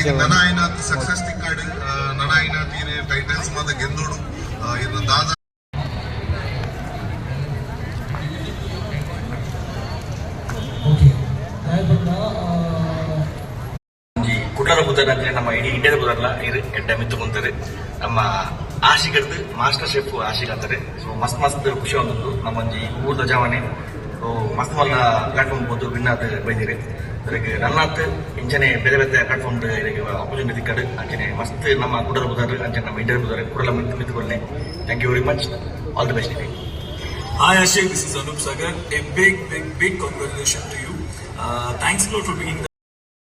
ननायनाथ success तिकाड ननायनाथ हिने titles मध्ये ಗೆಂದೋಡು ಇದು ದಾದ ಕುಟ್ಲದ ಬುದ್ಧನಂದ್ರೆ ನಮ್ಮ ಇಡೀ ಇಂಡಿಯಾದ ಬುದ್ಧಲ್ಲ ಎಡ್ಡ ಮಿತ್ತುಕೊಂತಾರೆ ನಮ್ಮ ಆಶಿಗರ್ದು ಮಾಸ್ಟರ್ ಶೆಫ್ ಆಶಿಗ್ ಅಂತಾರೆ ಸೊ ಮಸ್ತ್ ಮಸ್ತ್ ಖುಷಿ ಒಂದೊಂದು ನಮ್ಮೊಂಜಿ ಊರ್ದ ಜವಾನೆ ಮಸ್ತ್ ಮಲ್ಲ ಪ್ಲಾಟ್ಫಾರ್ಮ್ ಬೋದು ವಿನ್ ಆದ ಬೈದಿರಿ ಅದಕ್ಕೆ ನನ್ನಾತ್ ಇಂಚನೆ ಬೇರೆ ಬೇರೆ ಪ್ಲಾಟ್ಫಾರ್ಮ್ ಆಪರ್ಚುನಿಟಿ ತಿಕ್ಕಡು ಅಂಚನೆ ಮಸ್ತ್ ನಮ್ಮ ಕುಟದ ಬುದ್ಧರು ಅಂಚನೆ ನಮ್ಮ ಇಂಡಿಯಾದ ಬುದ್ಧರು ಕುಡಲ ಮಿತ್ತುಕೊಳ್ನೆ thank you very much all the best. Hi Ashik, this is Anup Sagar. A big congratulations to you. Thanks a lot for being